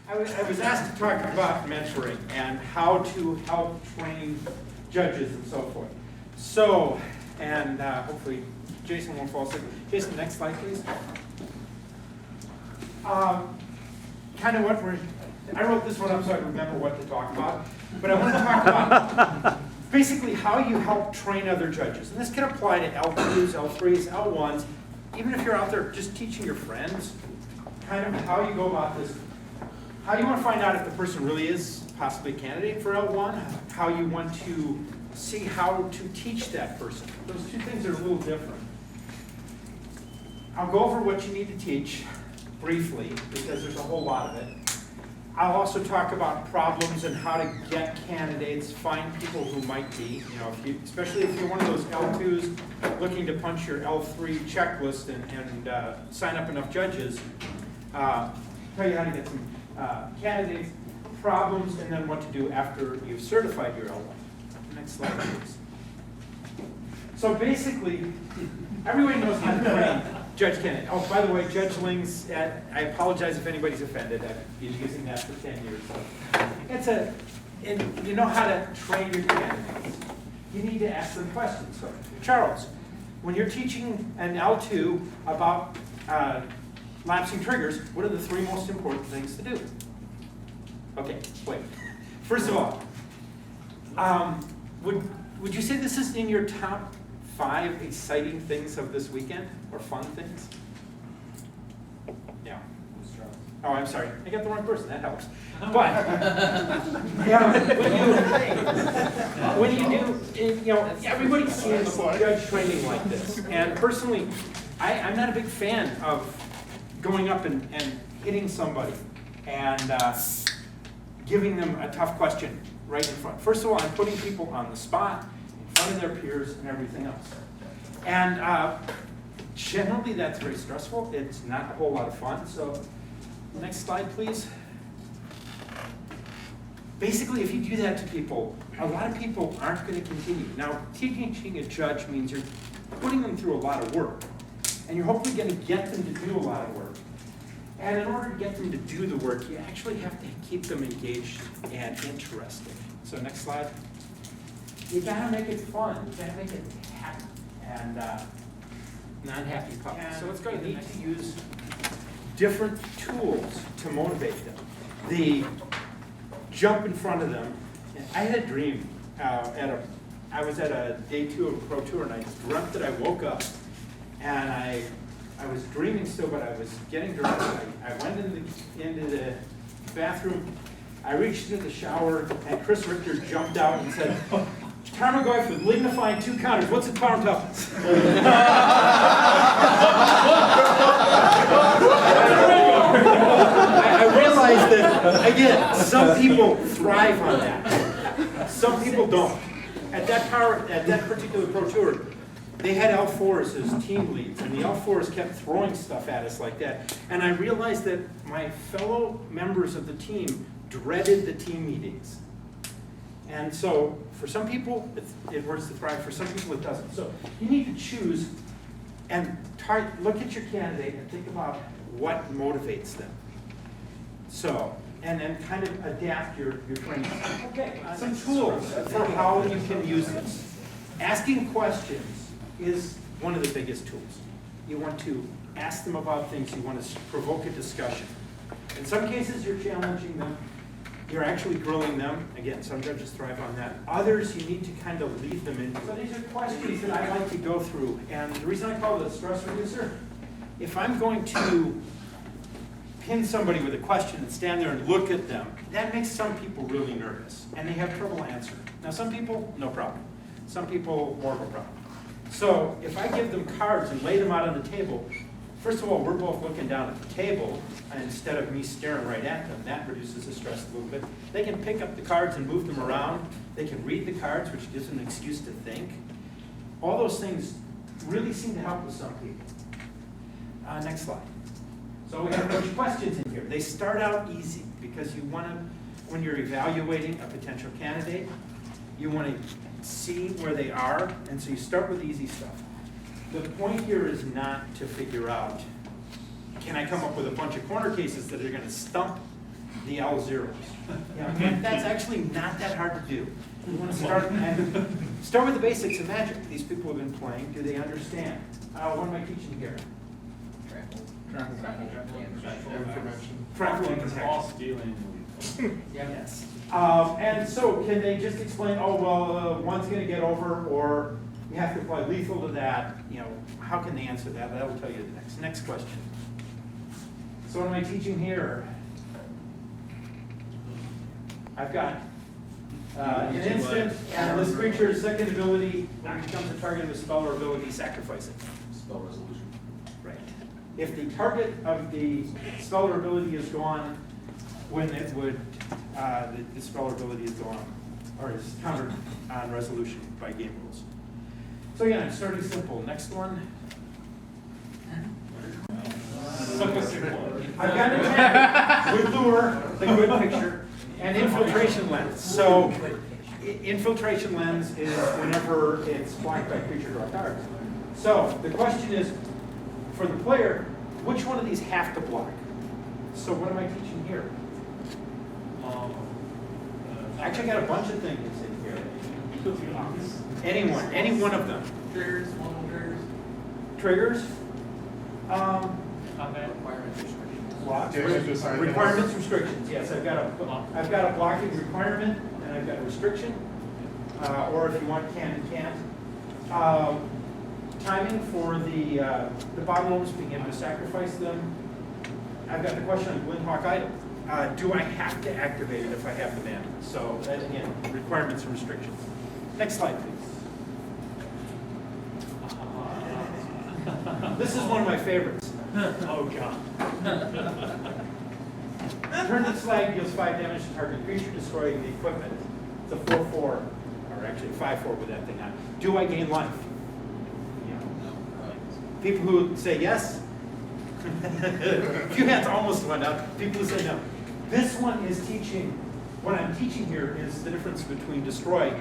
I was asked to talk about mentoring and how to help train judges and so forth. So, and hopefully Jason won't fall asleep. Jason, next slide, please. Kind of I wrote this one up so I remember what to talk about. But I want to talk about basically how you help train other judges. And this can apply to L2s, L3s, L1s, even if you're out there just teaching your friends, kind of how you go about this. How you want to find out if the person really is possibly a candidate for L1, how you want to see how to teach that person. Those two things are a little different. I'll go over what you need to teach briefly because there's a whole lot of it. I'll also talk about problems and how to get candidates, find people who might be, especially if you're one of those L2s looking to punch your L3 checklist and sign up enough judges. Tell you how to get some candidates, problems, and then what to do after you've certified your L1. Next slide, please. So basically, everybody knows how to train judge candidate. Oh, by the way, Judge Ling's, I apologize if anybody's offended. I've been using that for 10 years. So and you know how to train your candidates. You need to ask them questions. So, Charles, when you're teaching an L2 about lapsing triggers, what are the 3 most important things to do? Okay, wait. First of all, would you say this is in your top 5 exciting things of this weekend, or fun things? Yeah. Oh, I'm sorry. I got the wrong person. That helps. But when you do, everybody sees judge training like this. And personally, I'm not a big fan of going up and hitting somebody and giving them a tough question right in front. First of all, I'm putting people on the spot, in front of their peers and everything else. And generally that's very stressful. It's not a whole lot of fun. So next slide, please. Basically, if you do that to people, a lot of people aren't going to continue. Now, teaching a judge means you're putting them through a lot of work. And you're hopefully going to get them to do a lot of work. And in order to get them to do the work, you actually have to keep them engaged and interested. So next slide. You gotta make it fun. You gotta make it happy and not happy puppy. So let's go. You need to use different tools to motivate them. The jump in front of them. I had a dream I was at a day 2 of a pro tour, and I dreamt that I woke up and I was dreaming still, but I was getting dressed. I went into the bathroom. I reached into the shower, and Chris Richter jumped out and said, "Tarmogoyf with lignifying 2 counters. What's its power and toughness?" I realized that, again, some people thrive on that. Some people don't. At that particular pro tour, they had L4s as team leads, and the L4s kept throwing stuff at us like that. And I realized that my fellow members of the team dreaded the team meetings. And so for some people, it works to thrive. For some people, it doesn't. So you need to choose and look at your candidate and think about what motivates them. So, and then kind of adapt your training. Okay, some tools for how you can use this. Asking questions is one of the biggest tools. You want to ask them about things. You want to provoke a discussion. In some cases, you're challenging them. You're actually grilling them. Again, some judges thrive on that. Others, you need to kind of lead them in. So these are questions that I like to go through. And the reason I call it a stress reducer, if I'm going to pin somebody with a question and stand there and look at them, that makes some people really nervous. And they have trouble answering. Now, some people, no problem. Some people, more of a problem. So if I give them cards and lay them out on the table, first of all, we're both looking down at the table instead of me staring right at them. That reduces the stress a little bit. They can pick up the cards and move them around. They can read the cards, which gives them an excuse to think. All those things really seem to help with some people. Next slide. So we have a bunch of questions in here. They start out easy because you want to, when you're evaluating a potential candidate, you want to see where they are, and so you start with easy stuff. The point here is not to figure out, can I come up with a bunch of corner cases that are going to stump the L zeros. And that's actually not that hard to do. You want to start with the basics of magic. These people have been playing. Do they understand? What am I teaching here? Trample and false dealing. Yes. And so can they just explain, oh, well, one's going to get over, or you have to apply lethal to that? How can they answer that? That will tell you the next question. So what am I teaching here? I've got an instant, and this creature's second ability, when it becomes a target of a spell or ability, sacrifice it. Spell resolution. Right. If the target of the spell or ability is gone, when it would, the spell or ability is gone, or is countered on resolution by game rules. So again, I'm starting simple. Next one. I've got an attack with lure, the good picture, and infiltration lens. So infiltration lens is whenever it's blocked by creature draw cards. So the question is, for the player, which one of these have to block? So what am I teaching here? Actually, I got a bunch of things in here. Any one of them. Triggers, one triggers. Triggers. Requirements, restrictions. Blocks. Requirements, restrictions. Yes, I've got a blocking requirement and I've got a restriction. Or if you want, can and can't. Timing for the bottom owners being able to sacrifice them. I've got the question on Glintehawk item. Do I have to activate it if I have the mana? So again, requirements and restrictions. Next slide, please. This is one of my favorites. Oh, God. Turn this flag deals 5 damage to target creature, destroying the equipment. It's a 4/4, or actually 5/4 with that thing on. Do I gain life? People who say yes. A few hands almost went up. People who say no. This one is teaching, what I'm teaching here is the difference between destroy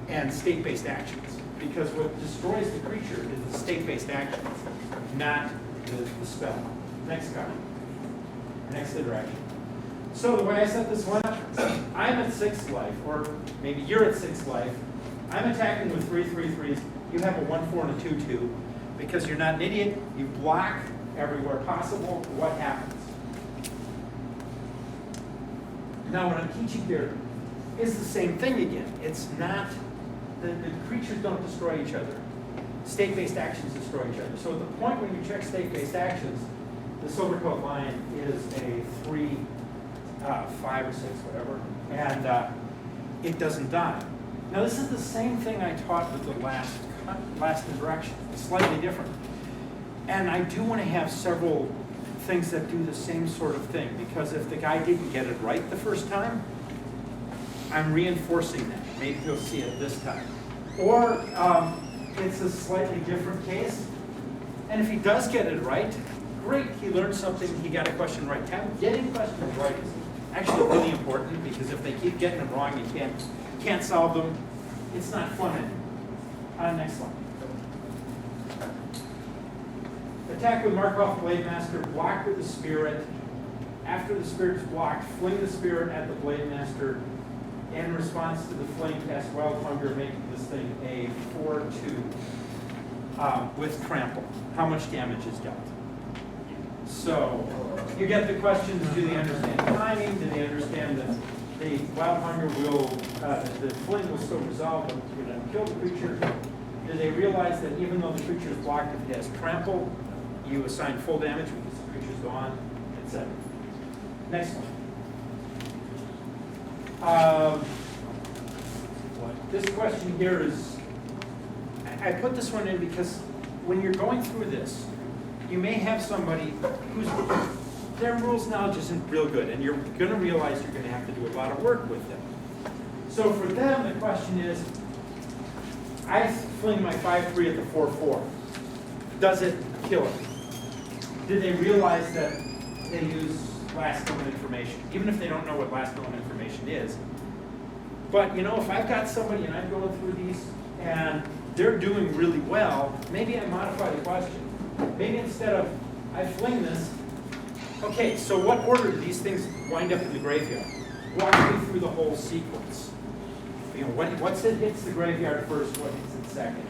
and state-based actions. Because what destroys the creature is the state-based actions, not the spell. Next card. Next interaction. So the way I set this one up, I'm at 6 life, or maybe you're at 6 life. I'm attacking with 3/3/3s. You have a 1/4 and a 2/2. Because you're not an idiot, you block everywhere possible. What happens? Now what I'm teaching here is the same thing again. It's not, the creatures don't destroy each other. State-based actions destroy each other. So at the point when you check state-based actions, the Silver Coat Lion is a 3, 5 or 6, whatever, and it doesn't die. Now this is the same thing I taught with the last interaction. It's slightly different. And I do want to have several things that do the same sort of thing, because if the guy didn't get it right the first time, I'm reinforcing that. Maybe he'll see it this time. Or it's a slightly different case, and if he does get it right, great, he learned something, he got a question right. Getting questions right is actually really important, because if they keep getting them wrong, you can't solve them. It's not fun anymore. Next one. Attack with Markov Blade Master, block with the Spirit. After the Spirit is blocked, fling the Spirit at the Blade Master. In response to the fling, cast Wild Hunger, making this thing a 4/2 with Trample. How much damage is dealt? So you get the questions, do they understand timing? Do they understand that the Wild Hunger will, the fling will still resolve, but it's going to kill the creature? Do they realize that even though the creature is blocked, if it has Trample, you assign full damage because the creature's gone, etc. Next one. This question here is, I put this one in because when you're going through this, you may have somebody whose their rules knowledge isn't real good, and you're going to realize you're going to have to do a lot of work with them. So for them, the question is, I fling my 5/3 at the 4/4. Does it kill it? Did they realize that they use last known information, even if they don't know what last known information is? But you know, if I've got somebody and I'm going through these and they're doing really well, maybe I modify the question. Maybe instead of I fling this, Okay, so what order do these things wind up in the graveyard? Walk me through the whole sequence. You know, what's it hits the graveyard first, what hits it second,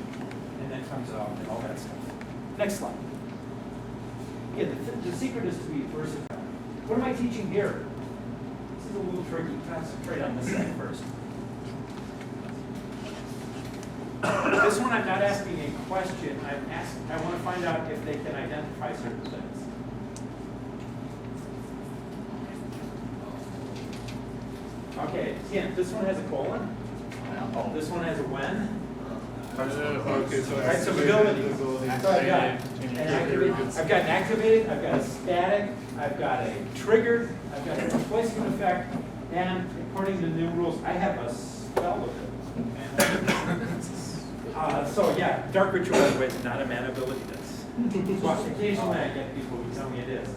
and then comes out and all that stuff. Next slide. Again, the secret is to be versatile. What am I teaching here? This is a little tricky. Concentrate on this side first. This one I'm not asking a question. I want to find out if they can identify certain things. Okay, again, this one has a colon. This one has a when. Okay, so Right, so ability. ability. So I've got an activated, I've got an activated, I've got a static, I've got a triggered, I've got a replacement effect, and according to the new rules, I have a spell of it. So yeah, dark ritual is not a mana ability. Well, occasionally I get people who tell me it is.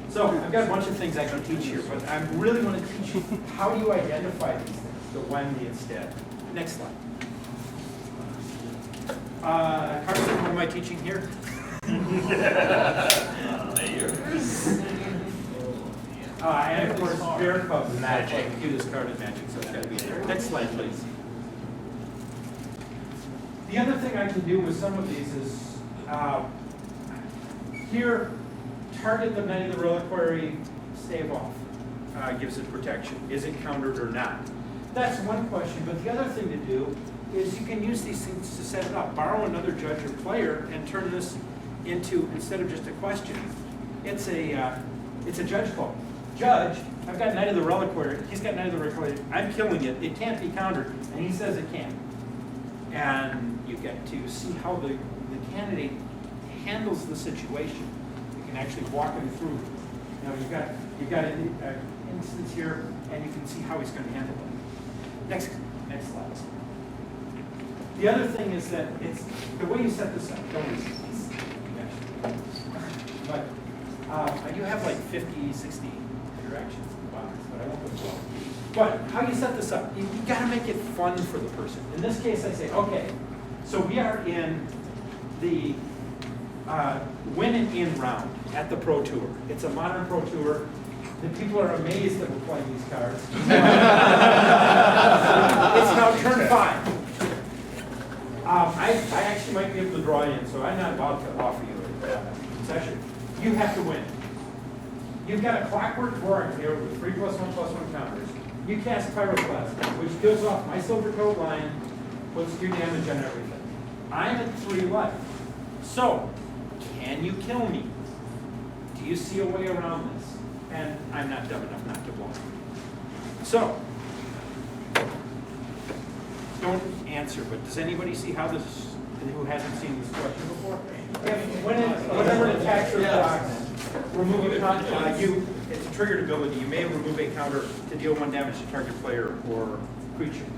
So I've got a bunch of things I can teach here, but I really want to teach you how do you identify these things, the when, the instead. Next slide. Carson, what am I teaching here? And of course, bear cub magic. Do this card is magic, so it's got to be there. Next slide, please. The other thing I can do with some of these is here, target the many of the reliquary, stave off. Gives it protection. Is it countered or not? That's one question, but the other thing to do is you can use these things to set it up. Borrow another judge or player and turn this into, instead of just a question, it's a judge call. Judge, I've got Knight of the Reliquary, he's got Knight of the Reliquary, I'm killing it, it can't be countered, and he says it can. And you get to see how the candidate handles the situation. You can actually walk him through. You know, you've got an instance here, and you can see how he's going to handle it. Next slide. The other thing is that it's the way you set this up. Don't use these. But I do have like 50, 60 directions in the box, but I won't go through all. But how you set this up, you got to make it fun for the person. In this case, I say, okay, so we are in the win and in round at the Pro Tour. It's a modern Pro Tour. The people are amazed that we're playing these cards. It's now turn 5. I actually might be able to draw in, so I'm not about to offer you a concession. You have to win. You've got a clockwork drawing here with 3+1/+1 counters. You cast Pyroclast, which kills off my silver coat line, puts 2 damage on everything. I'm at 3 life. So, can you kill me? Do you see a way around this? And I'm not dumb enough not to block. So, don't answer, but does anybody see how this, who hasn't seen this question before? Whenever it attacks your box, remove a counter, it's a triggered ability. You may remove a counter to deal 1 damage to target player or creature.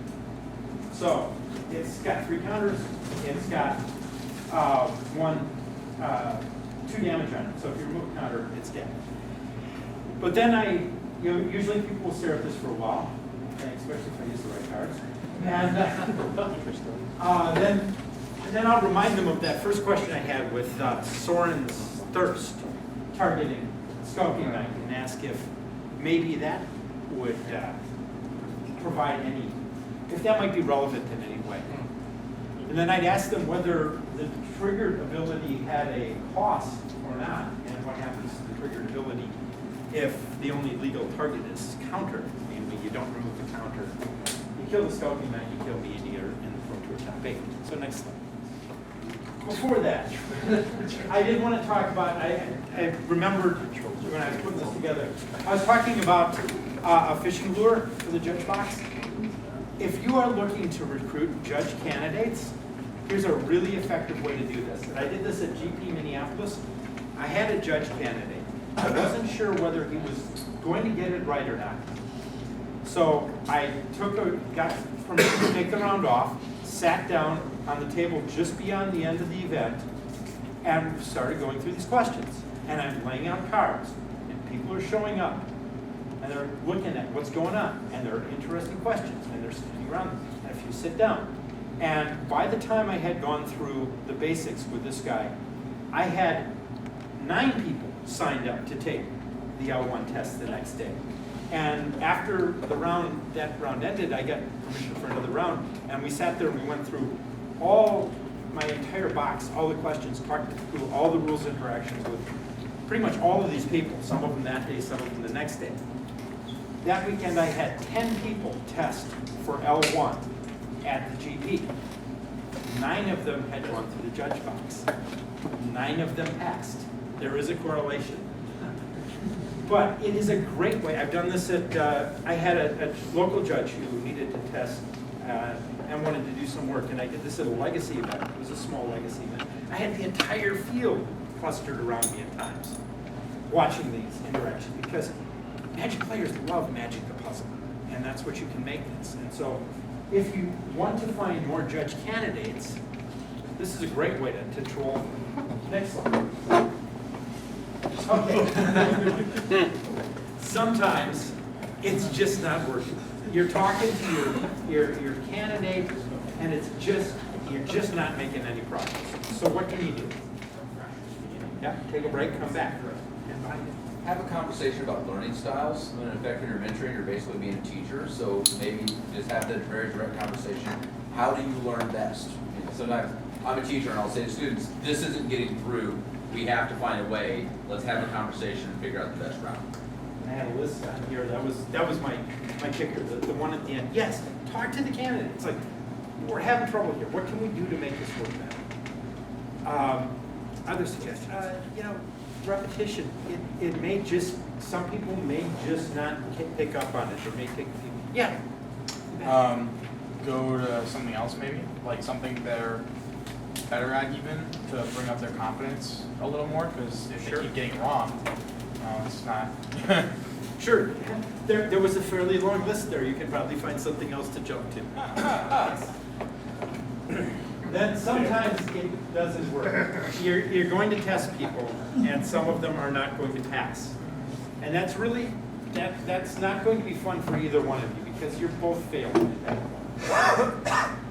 So, it's got 3 counters, it's got 2 damage on it. So if you remove a counter, it's dead. But then usually people will stare at this for a while, and especially if I use the right cards. And then I'll remind them of that first question I had with Soren's Thirst, targeting Skulking Knight, and ask if maybe that would provide if that might be relevant in any way. And then I'd ask them whether the triggered ability had a cost or not, and what happens to the triggered ability if the only legal target is counter, namely you don't remove the counter. You kill the Skulking Knight, you kill the Indian in the Pro Tour top 8. So next slide. Before that, I did want to talk about, I remembered when I was putting this together, I was talking about a fishing lure for the judge box. If you are looking to recruit judge candidates, here's a really effective way to do this. And I did this at GP Minneapolis. I had a judge candidate. I wasn't sure whether he was going to get it right or not. So I got from him to take the round off, sat down on the table just beyond the end of the event, and started going through these questions. And I'm laying out cards, and people are showing up, and they're looking at what's going on, and there are interesting questions, and they're standing around them. And if you sit down, and by the time I had gone through the basics with this guy, I had 9 people signed up to take the L1 test the next day. And after that round ended, I got permission for another round, and we sat there and we went through my entire box, all the questions, talked through all the rules of interactions with pretty much all of these people, some of them that day, some of them the next day. That weekend I had 10 people test for L1 at the GP. 9 of them had gone through the judge box. 9 of them passed. There is a correlation. But it is a great way. I've done this at, I had a local judge who needed to test and wanted to do some work, and I did this at a legacy event. It was a small legacy event. I had the entire field clustered around me at times, watching these interactions, because Magic players love Magic the Puzzle, and that's what you can make this. And so if you want to find more judge candidates, this is a great way to troll. Next slide. Okay. Sometimes it's just not working. You're talking to your candidate, and you're just not making any progress. So what can you do? Yeah, take a break, come back. Have a conversation about learning styles. In effect, when you're mentoring, you're basically being a teacher. So maybe just have that very direct conversation. How do you learn best? You know, sometimes I'm a teacher and I'll say to students, this isn't getting through. We have to find a way. Let's have a conversation and figure out the best route. I had a list on here. That was my kicker, the one at the end. Yes, talk to the candidate. It's like, we're having trouble here. What can we do to make this work better? Other suggestions, repetition. It may just, some people may just not pick up on it. It may take a few. Yeah. Go to something else maybe, like something they're better at even, to bring up their confidence a little more, because if they keep getting it wrong, it's not. Sure. There was a fairly long list there. You can probably find something else to jump to. Then sometimes it doesn't work. You're going to test people, and some of them are not going to pass. And that's really, that's not going to be fun for either one of you, because you're both failing at that point.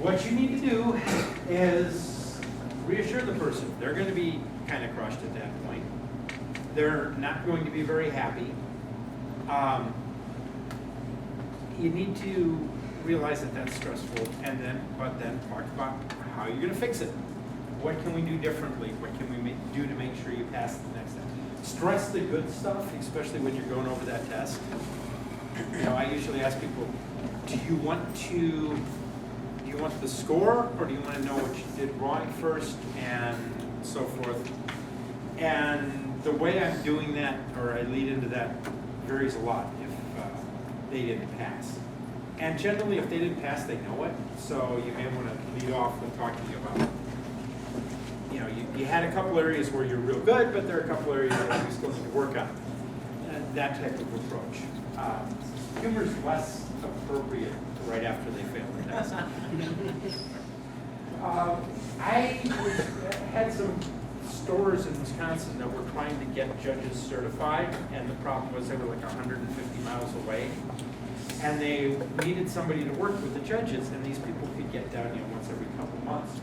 What you need to do is reassure the person. They're going to be kind of crushed at that point. They're not going to be very happy. You need to realize that that's stressful, but then talk about how you're going to fix it. What can we do differently? What can we do to make sure you pass the next step? Stress the good stuff, especially when you're going over that test. I usually ask people, do you want the score, or do you want to know what you did wrong first, and so forth? And the way I'm doing that, or I lead into that, varies a lot if they didn't pass. And generally, if they didn't pass, they know it. So you may want to lead off with talking about, you had a couple areas where you're real good, but there are a couple areas that you still need to work on. That type of approach. Humor is less appropriate right after they fail the test. I had some stores in Wisconsin that were trying to get judges certified, and the problem was they were like 150 miles away. And they needed somebody to work with the judges, and these people could get down once every couple of months.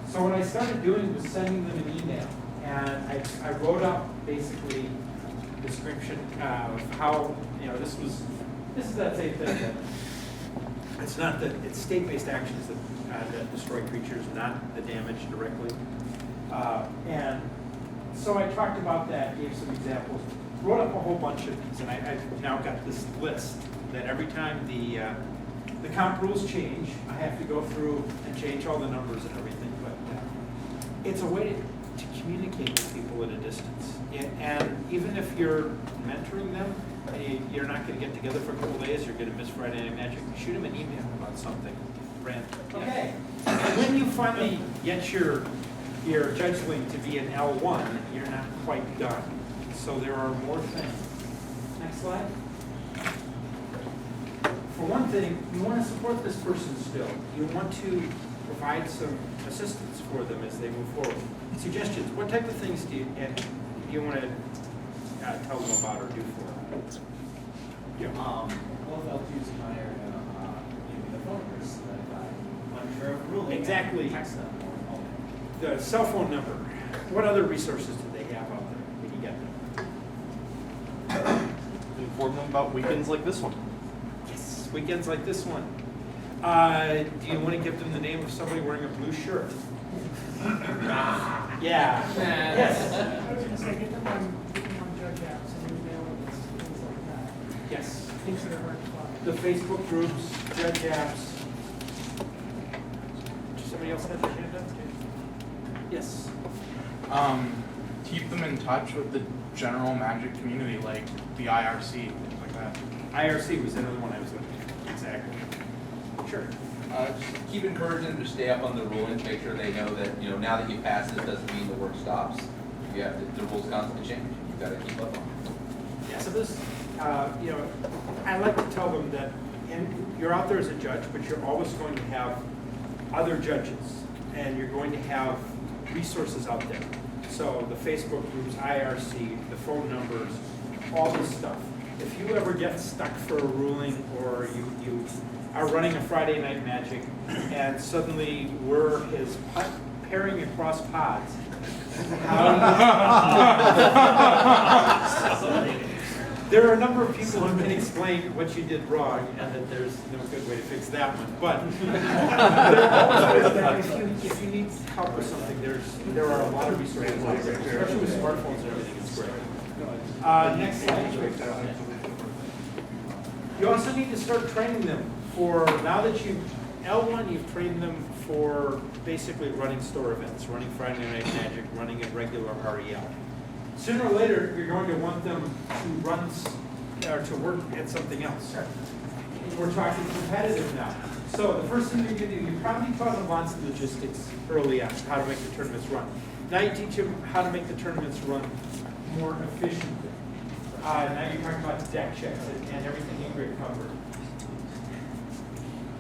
So what I started doing was sending them an email, and I wrote up basically a description of how, this is that same thing. It's state-based actions that destroy creatures, not the damage directly. And so I talked about that, gave some examples, wrote up a whole bunch of these, and I've now got this list that every time the comp rules change, I have to go through and change all the numbers and everything. But it's a way to communicate with people at a distance. And even if you're mentoring them, you're not going to get together for a couple days, you're going to miss Friday Night Magic, shoot them an email about something random. Okay. And when you finally get your judge link to be an L1, you're not quite done. So there are more things. Next slide. For one thing, you want to support this person still. You want to provide some assistance for them as they move forward. Suggestions. What type of things do you want to tell them about or do for them? Yeah. Well, if I'll use my area, maybe the phone numbers that I'm unsure of ruling. Exactly. Text them or call them. The cell phone number. What other resources do they have out there? Can you get them? inform them about weekends like this one. Yes, weekends like this one. Do you want to give them the name of somebody wearing a blue shirt? Yeah. Yes. I was gonna say, get them on judge apps and email and things like that. Yes. Things that are hard to find. The Facebook groups, judge apps. Somebody else had their hand up? Yes. Keep them in touch with the general magic community, like the IRC, things like that. IRC was another one I was looking at. Exactly. Sure. Just keep encouraging them to stay up on the rulings, make sure they know that, now that you pass this doesn't mean the work stops. You have to, the rules constantly change, you've got to keep up on it. Yeah, so this, I like to tell them that you're out there as a judge, but you're always going to have other judges, and you're going to have resources out there. So the Facebook groups, IRC, the phone numbers, all this stuff. If you ever get stuck for a ruling, or you are running a Friday Night Magic, and suddenly we're pairing across pods, there are a number of people who can explain what you did wrong, and that there's no good way to fix that one. But there are always ways that if you need help with something, there are a lot of resources out there, especially with smartphones and everything. It's great. Next slide. You also need to start training them for, now that L1, you've trained them for basically running store events, running Friday Night Magic, running a regular REL. Sooner or later, you're going to want them to run or to work at something else. We're talking competitive now. So the first thing you're going to do, you probably taught them lots of logistics early on, how to make the tournaments run. Now you teach them how to make the tournaments run more efficiently. Now you're talking about deck checks and everything Ingrid covered.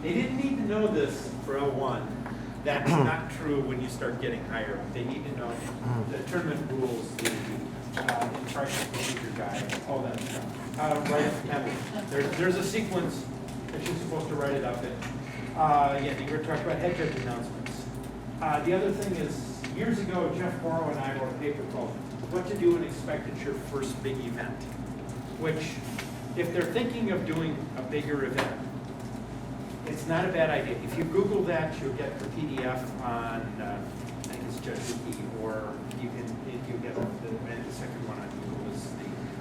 They didn't need to know this for L1. That's not true when you start getting higher. They need to know the tournament rules, the instruction procedure guide, all that stuff. How to write it down. There's a sequence that you're supposed to write it up in. Yeah, you were talking about head judge announcements. The other thing is, years ago, Jeff Morrow and I wrote a paper called What to Do and Expect at Your First Big Event, which, if they're thinking of doing a bigger event, it's not a bad idea. If you Google that, you'll get the PDF on, I think it's Judge Wiki, or you get the second one on Google is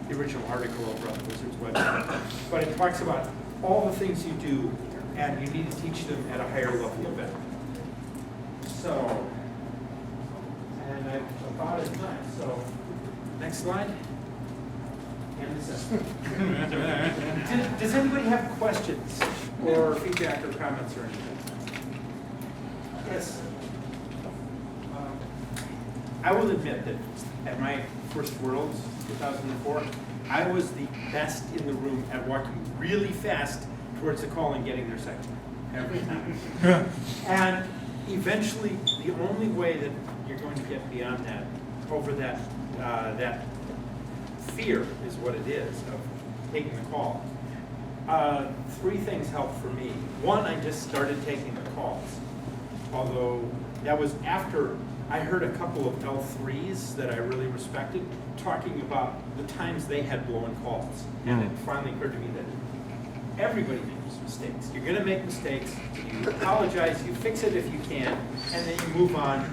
the original article over on the Wizards website. But it talks about all the things you do, and you need to teach them at a higher level event. So, and I'm about at time. So, next slide. And this is. Does anybody have questions or feedback or comments or anything? Yes. I will admit that at my first Worlds, 2004, I was the best in the room at walking really fast towards the call and getting there second every time. And eventually, the only way that you're going to get beyond that, over that fear is what it is of taking the call. Three things helped for me. One, I just started taking the calls. Although that was after I heard a couple of L3s that I really respected talking about the times they had blown calls. And it finally occurred to me that everybody makes mistakes. You're going to make mistakes. You apologize, you fix it if you can, and then you move on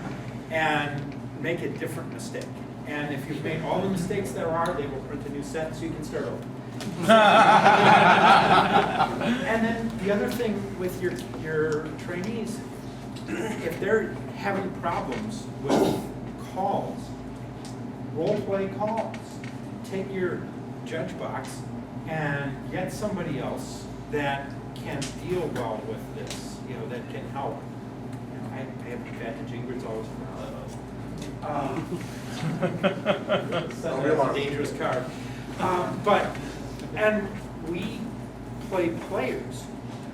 and make a different mistake. And if you've made all the mistakes there are, they will print a new set so you can start over. And then the other thing with your trainees, if they're having problems with calls, role play calls, take your judge box and get somebody else that can deal well with this, that can help. I have advantage, Ingrid's always that's a dangerous card. And we play players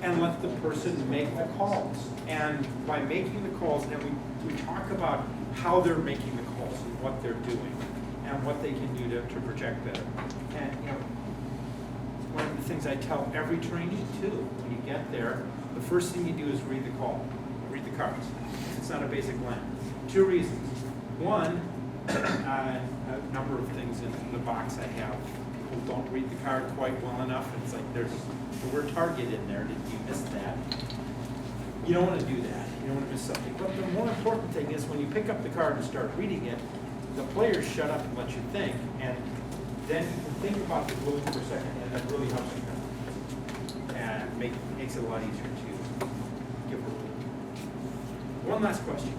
and let the person make the calls. And by making the calls, and we talk about how they're making the calls and what they're doing and what they can do to project better. And one of the things I tell every trainee too, when you get there, the first thing you do is read the call, read the cards. It's not a basic land. Two reasons. One, a number of things in the box I have people don't read the card quite well enough. It's like there's the word target in there, did you miss that? You don't want to do that. You don't want to miss something. But the more important thing is when you pick up the card and start reading it, the players shut up and let you think. And then you can think about the rules for a second, and that really helps you. And makes it a lot easier to give a rule. One last question.